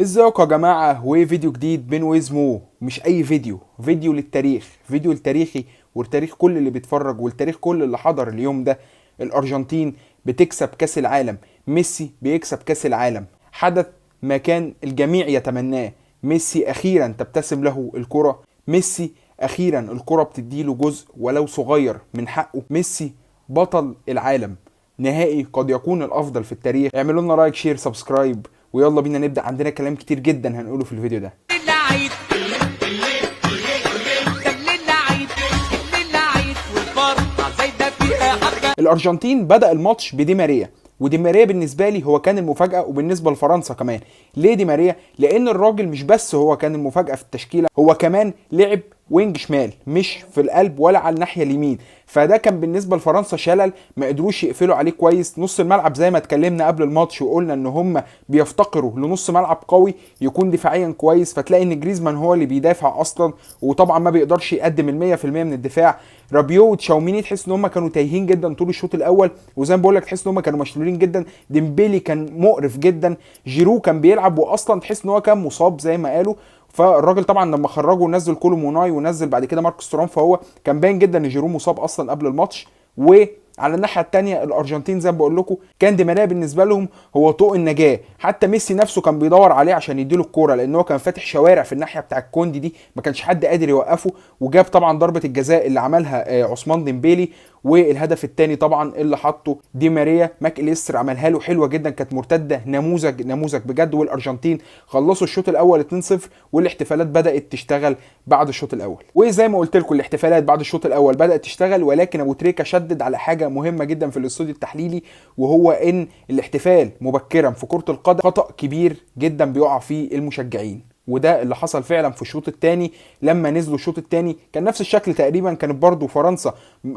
ازيكم يا جماعة؟ وفيديو جديد من ويزمو. مش اي فيديو للتاريخ، فيديو التاريخي والتاريخ كل اللي بيتفرج والتاريخ كل اللي حضر اليوم ده. الارجنتين بتكسب كاس العالم، ميسي بيكسب كاس العالم، حدث ما كان الجميع يتمناه. ميسي اخيرا تبتسم له الكرة، ميسي اخيرا الكرة بتديله جزء ولو صغير من حقه. ميسي بطل العالم، نهائي قد يكون الافضل في التاريخ. اعملوا لنا لايك شير سبسكرايب ويلا بينا نبدأ. عندنا كلام كتير جدا هنقوله في الفيديو ده. الارجنتين بدأ الماتش بدي ماريا، ودي ماريا بالنسبه لي هو كان المفاجاه، وبالنسبه لفرنسا كمان. ليه دي ماريا؟ لان الراجل مش بس هو كان المفاجاه في التشكيله، هو كمان لعب وينج شمال، مش في القلب ولا على الناحيه اليمين. فده كان بالنسبه لفرنسا شلل، ما قدروش يقفلوا عليه كويس. نص الملعب زي ما اتكلمنا قبل الماتش وقلنا ان هم بيفتقروا لنص ملعب قوي يكون دفاعيا كويس، فتلاقي ان جريزمان هو اللي بيدافع اصلا، وطبعا ما بيقدرش يقدم ال 100% من الدفاع. رابيو وتشاوميني تحس ان هم كانوا تايهين جدا طول الشوط الاول، وزي ما بقول لك تحس ان هم كانوا مشلولين جدا. ديمبيلي كان مقرف جدا، جيرو كان بيلعب واصلا تحس ان هو كان مصاب زي ما قالوا. فالراجل طبعا لما خرجه ونزل كولو موناي ونزل بعد كده ماركوس تورام، فهو كان باين جدا ان جيرو مصاب اصلا قبل الماتش. وعلى الناحيه الثانيه الارجنتين زي ما بقول لكم كان دي ماريا بالنسبه لهم هو طوق النجاه. حتى ميسي نفسه كان بيدور عليه عشان يديله الكوره، لان هو كان فاتح شوارع في الناحيه بتاع الكوندي دي، ما كانش حد قادر يوقفه. وجاب طبعا ضربه الجزاء اللي عملها عثمان ديمبيلي، والهدف الثاني طبعا اللي حطه دي ماريا. ماك اليستر عملها له حلوه جدا، كانت مرتده نموذج بجد. والارجنتين خلصوا الشوط الاول 2-0، والاحتفالات بدات تشتغل بعد الشوط الاول. وزي ما قلت لكم الاحتفالات بعد الشوط الاول بدات تشتغل، ولكن ابو تريكه شدد على حاجه مهمه جدا في الاستوديو التحليلي، وهو ان الاحتفال مبكرا في كره القدم خطا كبير جدا بيقع فيه المشجعين. وده اللي حصل فعلا في الشوط الثاني. لما نزلوا الشوط الثاني كان نفس الشكل تقريبا، كانت برضو فرنسا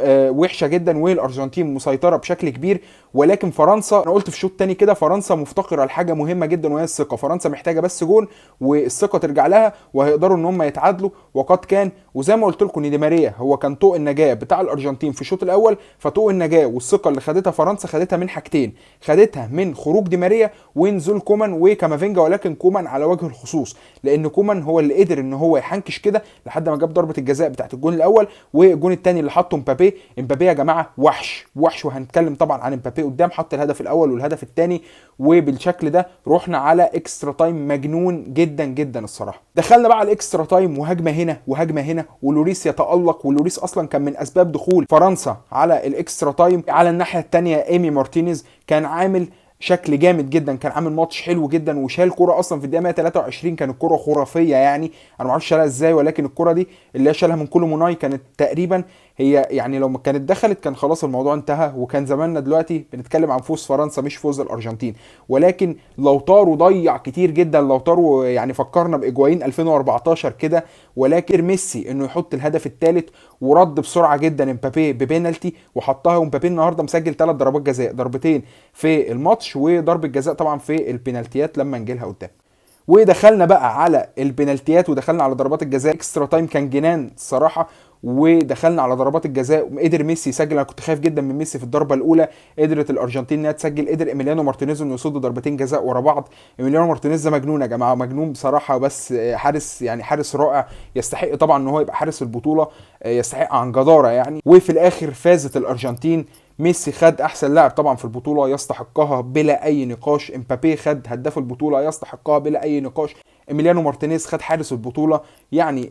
وحشه جدا والارجنتين مسيطره بشكل كبير. ولكن فرنسا، انا قلت في الشوط الثاني كده، فرنسا مفتقره لحاجه مهمه جدا وهي الثقه. فرنسا محتاجه بس جون والثقه ترجع لها وهيقدروا ان هم يتعادلوا، وقد كان. وزي ما قلت لكم ان دي ماريا هو كان طوق النجاه بتاع الارجنتين في الشوط الاول. فطوق النجاه والثقه اللي خدتها فرنسا خدتها من حاجتين، خدتها من خروج دي ماريا ونزول كومان وكامافينجا، ولكن كومان على وجه الخصوص، لان كومان هو اللي قدر ان هو يحنكش كده لحد ما جاب ضربه الجزاء بتاعت الجون الاول. والجون الثاني اللي حطه مبابي. امبابي يا جماعه وحش وحش، وهنتكلم طبعا عن امبابي قدام. حط الهدف الاول والهدف الثاني، وبالشكل ده رحنا على اكسترا تايم مجنون جدا جدا الصراحه. دخلنا بقى على الاكسترا تايم، وهجمه هنا وهجمه هنا، ولوريس يتالق. ولوريس اصلا كان من اسباب دخول فرنسا على الاكسترا تايم. على الناحيه الثانيه ايمي مارتينيز كان عامل شكل جامد جدا، كان عامل ماتش حلو جدا، وشال كرة اصلا في الدقيقه 123. كانت كرة خرافيه يعني، انا ما اعرفش شالها ازاي، ولكن الكرة دي اللي هي شالها من كولو موناي كانت تقريبا هي يعني لو ما كانت دخلت كان خلاص الموضوع انتهى، وكان زماننا دلوقتي بنتكلم عن فوز فرنسا مش فوز الارجنتين. ولكن لو طاروا ضيع كتير جدا، لو طاروا يعني فكرنا باجواين 2014 كده. ولكن ميسي انه يحط الهدف الثالث، ورد بسرعه جدا امبابي ببينالتي وحطها. ومبابي النهارده مسجل 3 ضربات جزاء، ضربتين في الماتش وضربه جزاء طبعا في البينالتيات لما نجيلها قدام. ودخلنا بقى على البينالتيات ودخلنا على ضربات الجزاء. اكسترا تايم كان جنان الصراحه. ودخلنا على ضربات الجزاء، قدر ميسي يسجل. انا كنت خايف جدا من ميسي في الضربه الاولى، قدرت الارجنتين انها تسجل. قدر ايميليانو مارتينيز انه يصد ضربتين جزاء ورا بعض. ايميليانو مارتينيز ده مجنون يا جماعه، مجنون بصراحه. بس حارس يعني حارس رائع، يستحق طبعا ان هو يبقى حارس البطوله، يستحق عن جداره يعني. وفي الاخر فازت الارجنتين. ميسي خد احسن لاعب طبعا في البطوله، يستحقها بلا اي نقاش. امبابي خد هداف البطوله، يستحقها بلا اي نقاش. ايميليانو مارتينيز خد حارس البطوله. يعني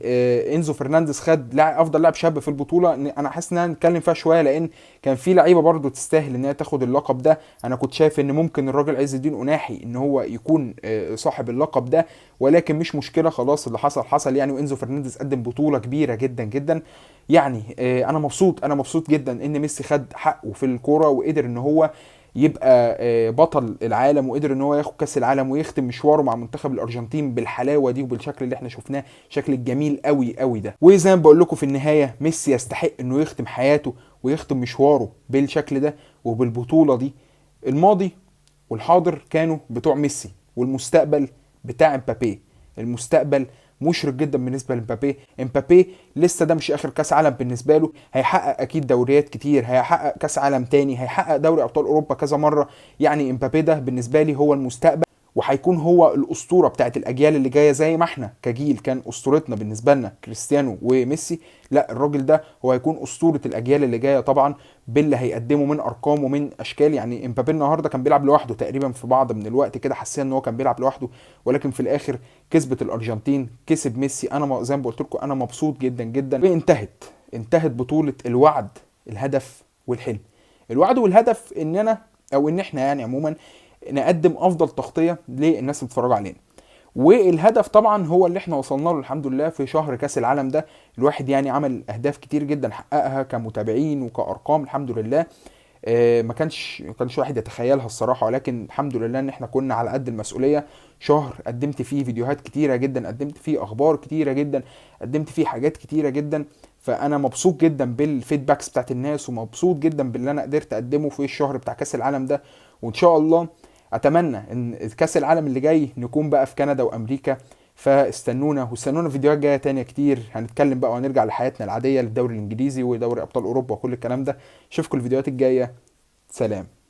انزو فرنانديز خد افضل لاعب شاب في البطوله. انا حاسس ان انا نتكلم فيها شويه، لان كان في لعيبه برضو تستاهل ان هي تاخد اللقب ده. انا كنت شايف ان ممكن الراجل عز الدين قناحي ان هو يكون صاحب اللقب ده، ولكن مش مشكله، خلاص اللي حصل حصل يعني. وانزو فرنانديز قدم بطوله كبيره جدا جدا يعني. انا مبسوط جدا ان ميسي خد حقه في الكوره، وقدر ان هو يبقى بطل العالم، وقدر ان هو ياخد كاس العالم ويختم مشواره مع منتخب الارجنتين بالحلاوه دي وبالشكل اللي احنا شفناه، شكل الجميل قوي قوي ده. وزي ما بقول لكم في النهايه ميسي يستحق انه يختم حياته ويختم مشواره بالشكل ده وبالبطوله دي. الماضي والحاضر كانوا بتوع ميسي، والمستقبل بتاع امبابي. المستقبل مشرق جدا بالنسبه لمبابي. امبابي لسه ده مش اخر كاس عالم بالنسبه له، هيحقق اكيد دوريات كتير، هيحقق كاس عالم تاني، هيحقق دوري ابطال اوروبا كذا مره. يعني امبابي ده بالنسبه لي هو المستقبل، وهيكون هو الاسطوره بتاعت الاجيال اللي جايه، زي ما احنا كجيل كان اسطورتنا بالنسبه لنا كريستيانو وميسي. لا، الراجل ده هو هيكون اسطوره الاجيال اللي جايه طبعا، باللي هيقدمه من ارقام ومن اشكال. يعني امبابي النهارده كان بيلعب لوحده تقريبا، في بعض من الوقت كده حسينا ان هو كان بيلعب لوحده، ولكن في الاخر كسبت الارجنتين، كسب ميسي. انا زي ما قلت لكم انا مبسوط جدا جدا. انتهت بطوله الوعد، الهدف والحلم. الوعد والهدف ان انا او ان احنا يعني عموما نقدم افضل تغطيه للناس اللي بتتفرج علينا، والهدف طبعا هو اللي احنا وصلنا له الحمد لله في شهر كاس العالم ده. الواحد يعني عمل اهداف كتير جدا حققها كمتابعين وكارقام الحمد لله. ما كانش واحد يتخيلها الصراحه، ولكن الحمد لله ان احنا كنا على قد المسؤوليه. شهر قدمت فيه فيديوهات كتيره جدا، قدمت فيه اخبار كتيره جدا، قدمت فيه حاجات كتيره جدا. فانا مبسوط جدا بالفيدباكس بتاعت الناس، ومبسوط جدا باللي انا قدرت اقدمه في الشهر بتاع كاس العالم ده. وان شاء الله اتمنى ان كاس العالم اللي جاي نكون بقى في كندا وامريكا. فاستنونا واستنونا فيديوهات جايه تانية كتير، هنتكلم بقى وهنرجع لحياتنا العاديه، للدوري الانجليزي ودوري ابطال اوروبا وكل الكلام ده. اشوفكم الفيديوهات الجايه. سلام.